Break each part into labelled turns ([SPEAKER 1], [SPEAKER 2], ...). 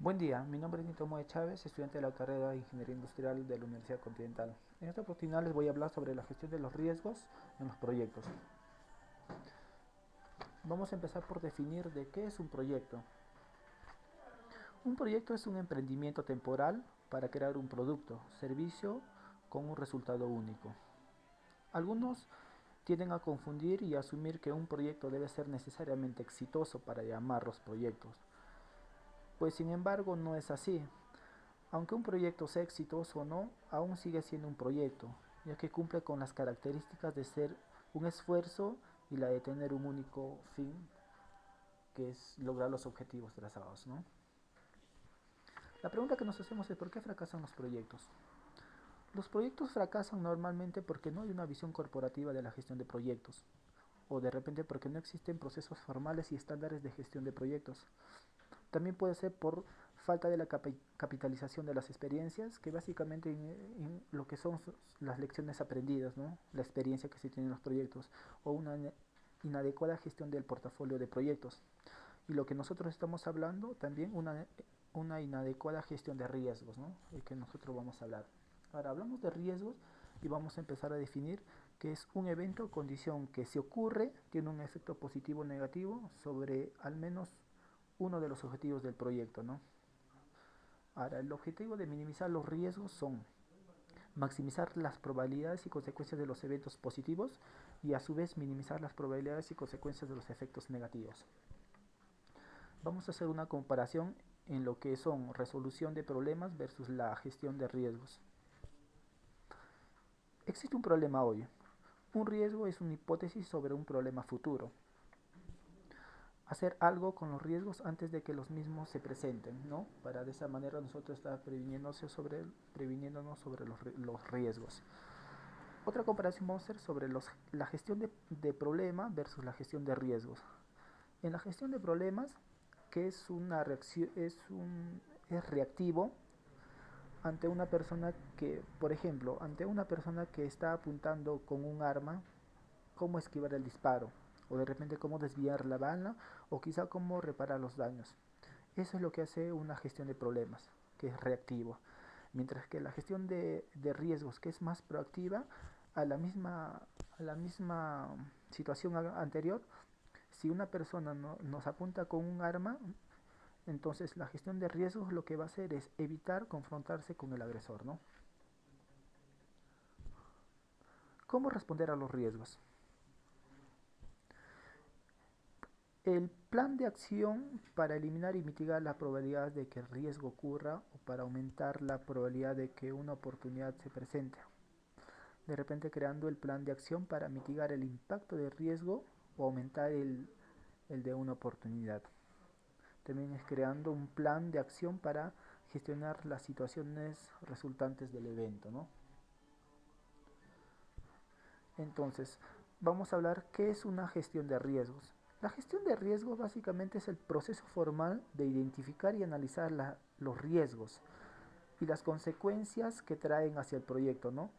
[SPEAKER 1] Buen día, mi nombre es Nito Moe Chávez, estudiante de la carrera de Ingeniería Industrial de la Universidad Continental. En esta oportunidad les voy a hablar sobre la gestión de los riesgos en los proyectos. Vamos a empezar por definir de qué es un proyecto. Un proyecto es un emprendimiento temporal para crear un producto, servicio con un resultado único. Algunos tienden a confundir y asumir que un proyecto debe ser necesariamente exitoso para llamarlos proyectos. Pues sin embargo no es así. Aunque un proyecto sea exitoso o no, aún sigue siendo un proyecto, ya que cumple con las características de ser un esfuerzo y la de tener un único fin, que es lograr los objetivos trazados, ¿no? La pregunta que nos hacemos es ¿por qué fracasan los proyectos? Los proyectos fracasan normalmente porque no hay una visión corporativa de la gestión de proyectos, o de repente porque no existen procesos formales y estándares de gestión de proyectos. También puede ser por falta de la capitalización de las experiencias, que básicamente en lo que son las lecciones aprendidas, ¿no? La experiencia que se tiene en los proyectos, o una inadecuada gestión del portafolio de proyectos. Y lo que nosotros estamos hablando, también una inadecuada gestión de riesgos, ¿no? El que nosotros vamos a hablar. Ahora hablamos de riesgos y vamos a empezar a definir que es un evento o condición que si ocurre tiene un efecto positivo o negativo sobre al menos uno de los objetivos del proyecto, ¿no? Ahora, el objetivo de minimizar los riesgos son maximizar las probabilidades y consecuencias de los eventos positivos y a su vez minimizar las probabilidades y consecuencias de los efectos negativos. Vamos a hacer una comparación en lo que son resolución de problemas versus la gestión de riesgos. Existe un problema hoy. Un riesgo es una hipótesis sobre un problema futuro. Hacer algo con los riesgos antes de que los mismos se presenten, ¿no? Para de esa manera nosotros estar previniéndonos sobre los riesgos. Otra comparación vamos a hacer sobre la gestión de problema versus la gestión de riesgos. En la gestión de problemas, que es una reacción, es reactivo ante una persona que, por ejemplo, ante una persona que está apuntando con un arma, cómo esquivar el disparo, o de repente cómo desviar la bala, o quizá cómo reparar los daños. Eso es lo que hace una gestión de problemas, que es reactivo. Mientras que la gestión de riesgos, que es más proactiva, a la misma situación anterior, si una persona nos apunta con un arma, entonces la gestión de riesgos lo que va a hacer es evitar confrontarse con el agresor, ¿no? ¿Cómo responder a los riesgos? El plan de acción para eliminar y mitigar la probabilidad de que el riesgo ocurra o para aumentar la probabilidad de que una oportunidad se presente. De repente creando el plan de acción para mitigar el impacto del riesgo o aumentar el de una oportunidad. También es creando un plan de acción para gestionar las situaciones resultantes del evento, ¿no? Entonces, vamos a hablar qué es una gestión de riesgos. La gestión de riesgos básicamente es el proceso formal de identificar y analizar los riesgos y las consecuencias que traen hacia el proyecto, ¿no?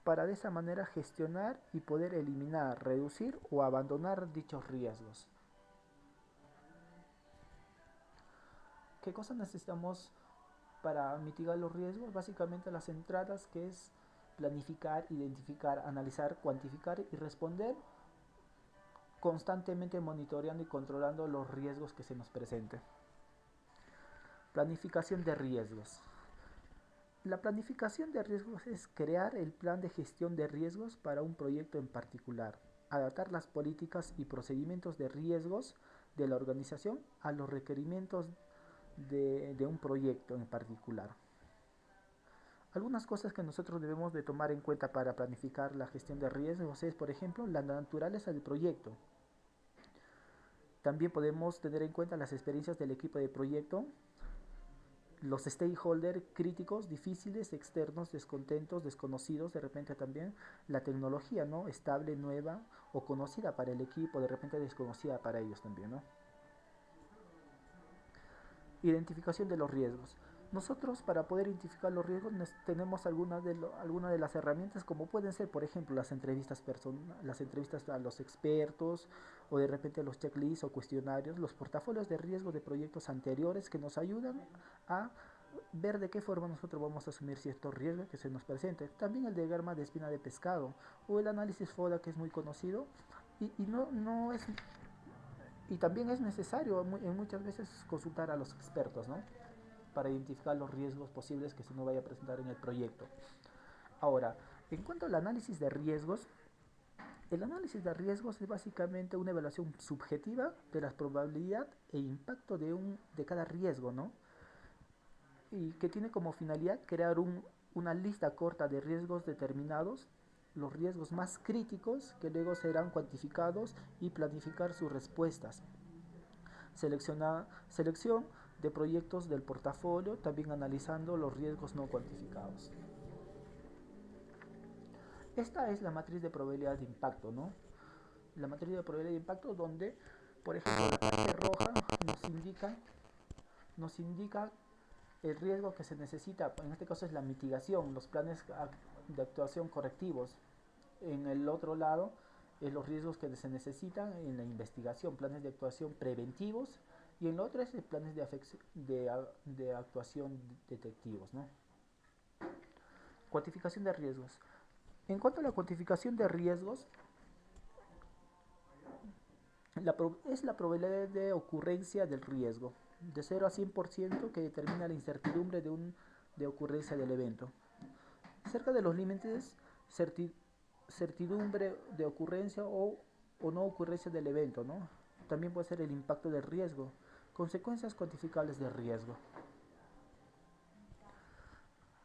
[SPEAKER 1] Para de esa manera gestionar y poder eliminar, reducir o abandonar dichos riesgos. ¿Qué cosas necesitamos para mitigar los riesgos? Básicamente las entradas, que es planificar, identificar, analizar, cuantificar y responder constantemente monitoreando y controlando los riesgos que se nos presenten. Planificación de riesgos. La planificación de riesgos es crear el plan de gestión de riesgos para un proyecto en particular, adaptar las políticas y procedimientos de riesgos de la organización a los requerimientos de un proyecto en particular. Algunas cosas que nosotros debemos de tomar en cuenta para planificar la gestión de riesgos es, por ejemplo, la naturaleza del proyecto. También podemos tener en cuenta las experiencias del equipo de proyecto, los stakeholders críticos, difíciles, externos, descontentos, desconocidos, de repente también la tecnología, ¿no? Estable, nueva o conocida para el equipo, de repente desconocida para ellos también, ¿no? Identificación de los riesgos. Nosotros para poder identificar los riesgos tenemos algunas de las herramientas como pueden ser, por ejemplo, las entrevistas a los expertos o de repente los checklists o cuestionarios, los portafolios de riesgo de proyectos anteriores que nos ayudan a ver de qué forma nosotros vamos a asumir ciertos riesgos que se nos presenten. También el diagrama de espina de pescado o el análisis FODA que es muy conocido y no es y también es necesario en muchas veces consultar a los expertos, ¿no? Para identificar los riesgos posibles que se nos vaya a presentar en el proyecto. Ahora, en cuanto al análisis de riesgos, el análisis de riesgos es básicamente una evaluación subjetiva de la probabilidad e impacto de cada riesgo, ¿no? Y que tiene como finalidad crear una lista corta de riesgos determinados, los riesgos más críticos que luego serán cuantificados y planificar sus respuestas. Selección de proyectos del portafolio, también analizando los riesgos no cuantificados. Esta es la matriz de probabilidad de impacto, ¿no? La matriz de probabilidad de impacto donde, por ejemplo, la parte roja nos indica el riesgo que se necesita, en este caso es la mitigación, los planes de actuación correctivos. En el otro lado, los riesgos que se necesitan en la investigación, planes de actuación preventivos, y en el otro es planes de actuación detectivos, ¿no? Cuantificación de riesgos. En cuanto a la cuantificación de riesgos, es la probabilidad de ocurrencia del riesgo, de 0 a 100% que determina la incertidumbre de ocurrencia del evento. Cerca de los límites, certidumbre de ocurrencia o no ocurrencia del evento, ¿no? También puede ser el impacto del riesgo, consecuencias cuantificables del riesgo.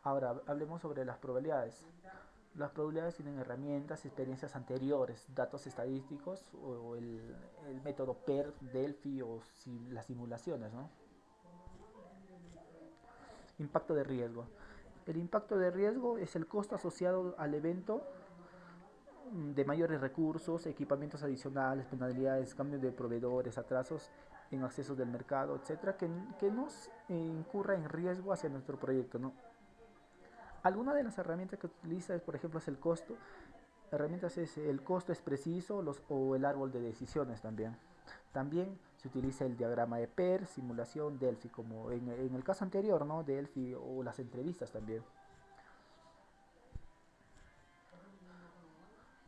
[SPEAKER 1] Ahora hablemos sobre las probabilidades. Las probabilidades tienen herramientas, experiencias anteriores, datos estadísticos o el método PER, Delphi o las simulaciones, ¿no? Impacto de riesgo. El impacto de riesgo es el costo asociado al evento de mayores recursos, equipamientos adicionales, penalidades, cambios de proveedores, atrasos en acceso del mercado, etcétera, que nos incurra en riesgo hacia nuestro proyecto, ¿no? Alguna de las herramientas que utiliza, por ejemplo, es el costo. Herramientas es el costo es preciso o el árbol de decisiones también. También se utiliza el diagrama de PER, simulación, Delphi, como en el caso anterior, ¿no? Delphi o las entrevistas también.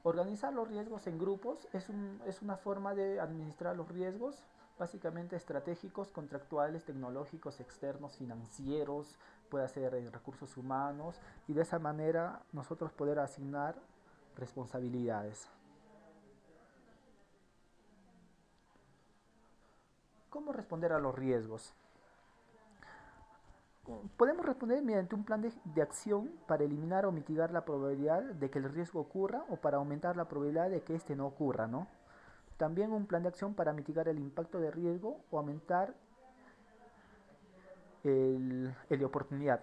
[SPEAKER 1] Organizar los riesgos en grupos es una forma de administrar los riesgos, básicamente estratégicos, contractuales, tecnológicos, externos, financieros, puede ser en recursos humanos, y de esa manera nosotros poder asignar responsabilidades. ¿Cómo responder a los riesgos? Podemos responder mediante un plan de acción para eliminar o mitigar la probabilidad de que el riesgo ocurra o para aumentar la probabilidad de que éste no ocurra, ¿no? También un plan de acción para mitigar el impacto de riesgo o aumentar el de oportunidad.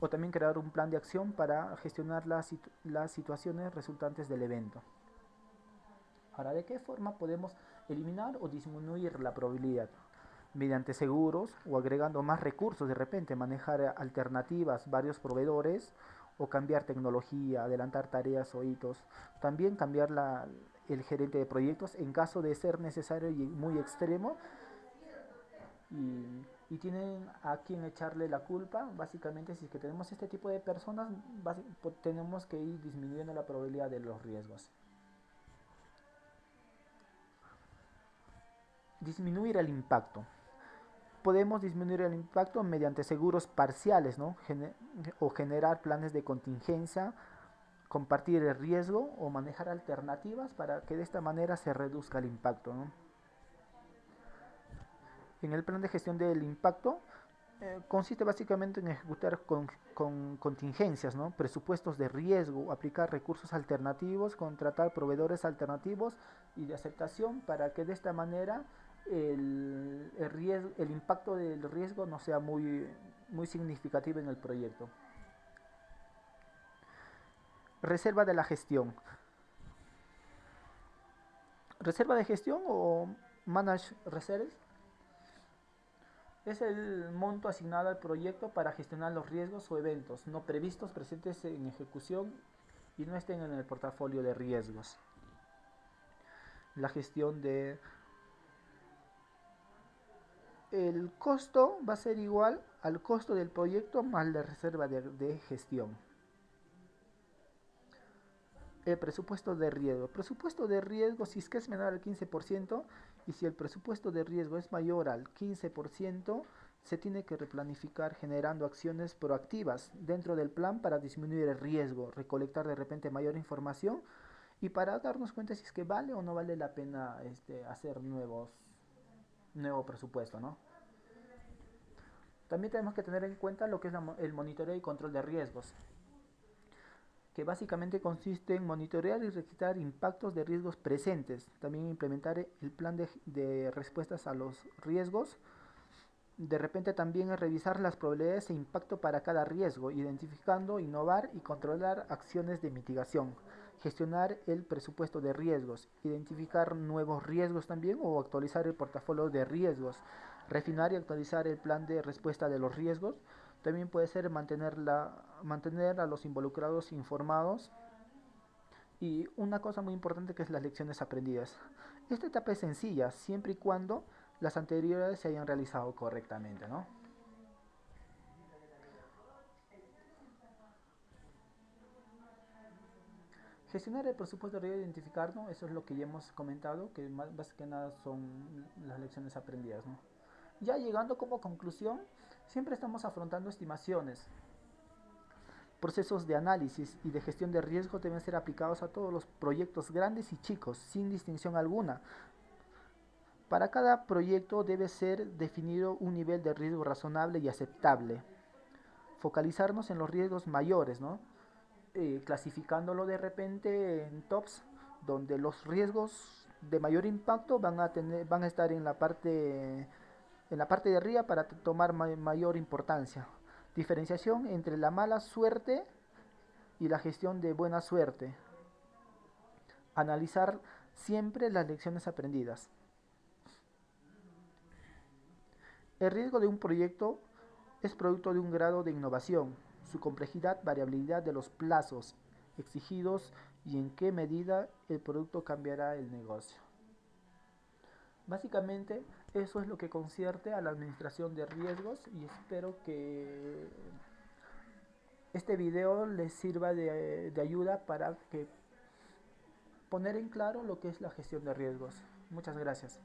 [SPEAKER 1] O también crear un plan de acción para gestionar las situaciones resultantes del evento. Ahora, ¿de qué forma podemos eliminar o disminuir la probabilidad? Mediante seguros o agregando más recursos, de repente manejar alternativas, varios proveedores o cambiar tecnología, adelantar tareas o hitos. También cambiar el gerente de proyectos en caso de ser necesario y muy extremo y tienen a quien echarle la culpa. Básicamente, si es que tenemos este tipo de personas, tenemos que ir disminuyendo la probabilidad de los riesgos. Disminuir el impacto. Podemos disminuir el impacto mediante seguros parciales, ¿no? O generar planes de contingencia, compartir el riesgo o manejar alternativas para que de esta manera se reduzca el impacto, ¿no? En el plan de gestión del impacto consiste básicamente en ejecutar con contingencias, ¿no? Presupuestos de riesgo, aplicar recursos alternativos, contratar proveedores alternativos y de aceptación para que de esta manera el impacto del riesgo no sea muy significativo en el proyecto. Reserva de la gestión. Reserva de gestión o manage reserves Es el monto asignado al proyecto para gestionar los riesgos o eventos no previstos presentes en ejecución y no estén en el portafolio de riesgos. La gestión de... El costo va a ser igual al costo del proyecto más la reserva de gestión. El presupuesto de riesgo. Presupuesto de riesgo, si es que es menor al 15%, y si el presupuesto de riesgo es mayor al 15%, se tiene que replanificar generando acciones proactivas dentro del plan para disminuir el riesgo, recolectar de repente mayor información y para darnos cuenta si es que vale o no vale la pena hacer nuevo presupuesto, ¿no? También tenemos que tener en cuenta lo que es el monitoreo y control de riesgos, que básicamente consiste en monitorear y registrar impactos de riesgos presentes, también implementar el plan de respuestas a los riesgos. De repente también es revisar las probabilidades e impacto para cada riesgo, identificando, innovar y controlar acciones de mitigación, gestionar el presupuesto de riesgos, identificar nuevos riesgos también o actualizar el portafolio de riesgos, refinar y actualizar el plan de respuesta de los riesgos. También puede ser mantener a los involucrados informados y una cosa muy importante que es las lecciones aprendidas. Esta etapa es sencilla siempre y cuando las anteriores se hayan realizado correctamente, ¿no? Gestionar el presupuesto de identificar, ¿no? Eso es lo que ya hemos comentado, que más que nada son las lecciones aprendidas, ¿no? Ya llegando como conclusión, siempre estamos afrontando estimaciones. Procesos de análisis y de gestión de riesgo deben ser aplicados a todos los proyectos grandes y chicos, sin distinción alguna. Para cada proyecto debe ser definido un nivel de riesgo razonable y aceptable. Focalizarnos en los riesgos mayores, ¿no? Clasificándolo de repente en tops, donde los riesgos de mayor impacto van a estar en la parte de arriba para tomar mayor importancia. Diferenciación entre la mala suerte y la gestión de buena suerte. Analizar siempre las lecciones aprendidas. El riesgo de un proyecto es producto de un grado de innovación, su complejidad, variabilidad de los plazos exigidos y en qué medida el producto cambiará el negocio. Básicamente eso es lo que concierne a la administración de riesgos y espero que este video les sirva de ayuda para poner en claro lo que es la gestión de riesgos. Muchas gracias.